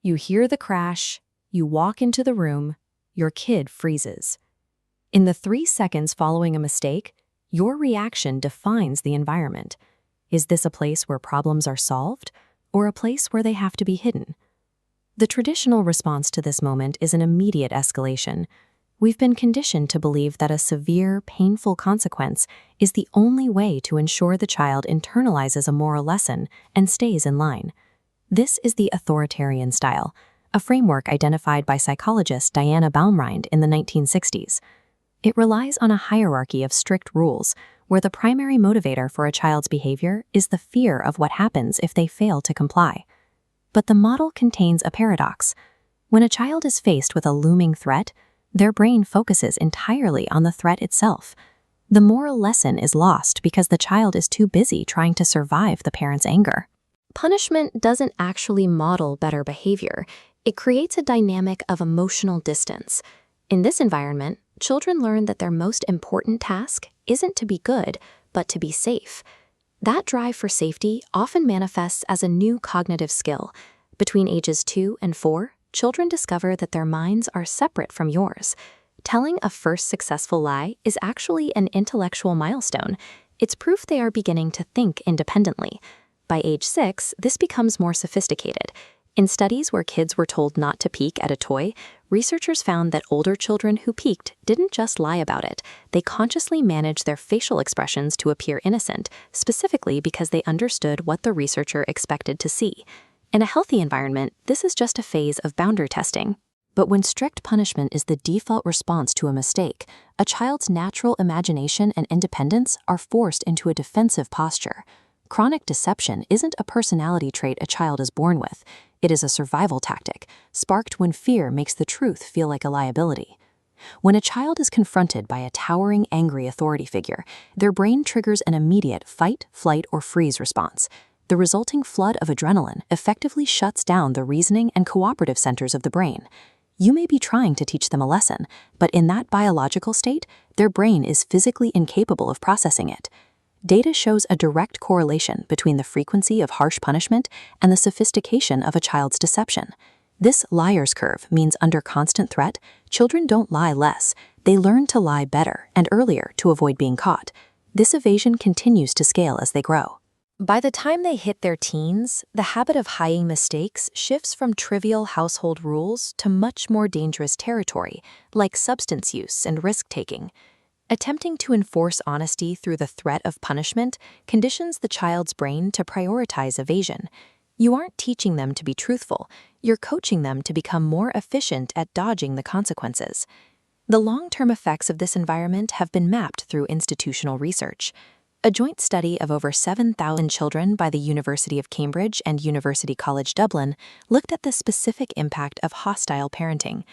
You hear the crash, you walk into the room, your kid freezes. In the 3 seconds following a mistake, your reaction defines the environment. Is this a place where problems are solved, or a place where they have to be hidden? The traditional response to this moment is an immediate escalation. We've been conditioned to believe that a severe, painful consequence is the only way to ensure the child internalizes a moral lesson and stays in line. This is the authoritarian style, a framework identified by psychologist Diana Baumrind in the 1960s. It relies on a hierarchy of strict rules, where the primary motivator for a child's behavior is the fear of what happens if they fail to comply. But the model contains a paradox. When a child is faced with a looming threat, their brain focuses entirely on the threat itself. The moral lesson is lost because the child is too busy trying to survive the parent's anger. Punishment doesn't actually model better behavior. It creates a dynamic of emotional distance. In this environment, children learn that their most important task isn't to be good, but to be safe. That drive for safety often manifests as a new cognitive skill. Between ages 2 and 4, children discover that their minds are separate from yours. Telling a first successful lie is actually an intellectual milestone. It's proof they are beginning to think independently. By age 6, this becomes more sophisticated. In studies where kids were told not to peek at a toy, researchers found that older children who peeked didn't just lie about it. They consciously managed their facial expressions to appear innocent, specifically because they understood what the researcher expected to see. In a healthy environment, this is just a phase of boundary testing. But when strict punishment is the default response to a mistake, a child's natural imagination and independence are forced into a defensive posture. Chronic deception isn't a personality trait a child is born with. It is a survival tactic, sparked when fear makes the truth feel like a liability. When a child is confronted by a towering, angry authority figure, their brain triggers an immediate fight, flight, or freeze response. The resulting flood of adrenaline effectively shuts down the reasoning and cooperative centers of the brain. You may be trying to teach them a lesson, but in that biological state, their brain is physically incapable of processing it. Data shows a direct correlation between the frequency of harsh punishment and the sophistication of a child's deception. This liar's curve means under constant threat, children don't lie less. They learn to lie better and earlier to avoid being caught. This evasion continues to scale as they grow. By the time they hit their teens, the habit of hiding mistakes shifts from trivial household rules to much more dangerous territory, like substance use and risk-taking. Attempting to enforce honesty through the threat of punishment conditions the child's brain to prioritize evasion. You aren't teaching them to be truthful, you're coaching them to become more efficient at dodging the consequences. The long-term effects of this environment have been mapped through institutional research. A joint study of over 7,000 children by the University of Cambridge and University College Dublin looked at the specific impact of hostile parenting.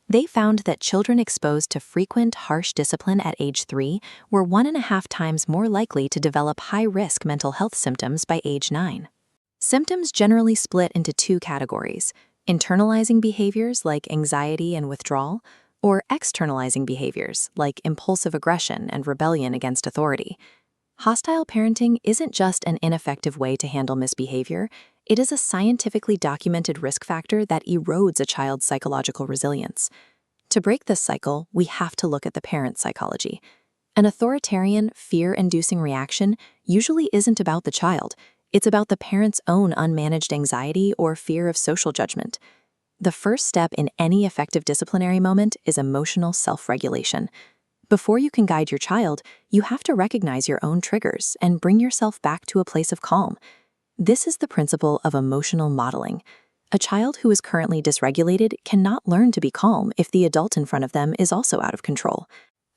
They found that children exposed to frequent, harsh discipline at age 3 were 1.5 times more likely to develop high-risk mental health symptoms by age 9. Symptoms generally split into 2 categories: internalizing behaviors like anxiety and withdrawal, or externalizing behaviors like impulsive aggression and rebellion against authority. Hostile parenting isn't just an ineffective way to handle misbehavior, it is a scientifically documented risk factor that erodes a child's psychological resilience. To break this cycle, we have to look at the parent's psychology. An authoritarian, fear-inducing reaction usually isn't about the child. It's about the parent's own unmanaged anxiety or fear of social judgment. The first step in any effective disciplinary moment is emotional self-regulation. Before you can guide your child, you have to recognize your own triggers and bring yourself back to a place of calm. This is the principle of emotional modeling. A child who is currently dysregulated cannot learn to be calm if the adult in front of them is also out of control.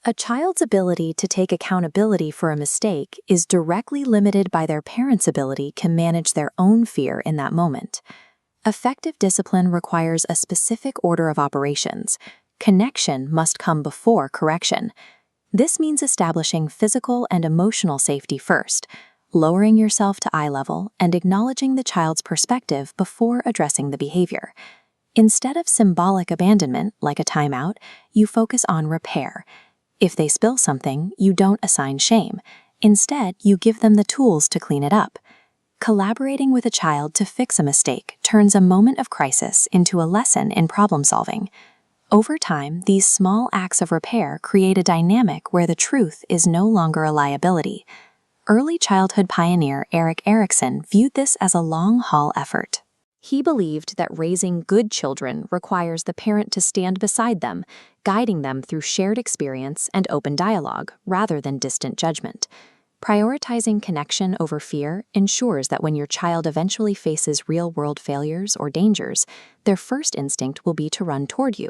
A child's ability to take accountability for a mistake is directly limited by their parent's ability to manage their own fear in that moment. Effective discipline requires a specific order of operations. Connection must come before correction. This means establishing physical and emotional safety first, lowering yourself to eye level and acknowledging the child's perspective before addressing the behavior. Instead of symbolic abandonment, like a timeout, you focus on repair. If they spill something, you don't assign shame. Instead, you give them the tools to clean it up. Collaborating with a child to fix a mistake turns a moment of crisis into a lesson in problem solving. Over time, these small acts of repair create a dynamic where the truth is no longer a liability. Early childhood pioneer Erik Erikson viewed this as a long-haul effort. He believed that raising good children requires the parent to stand beside them, guiding them through shared experience and open dialogue, rather than distant judgment. Prioritizing connection over fear ensures that when your child eventually faces real-world failures or dangers, their first instinct will be to run toward you.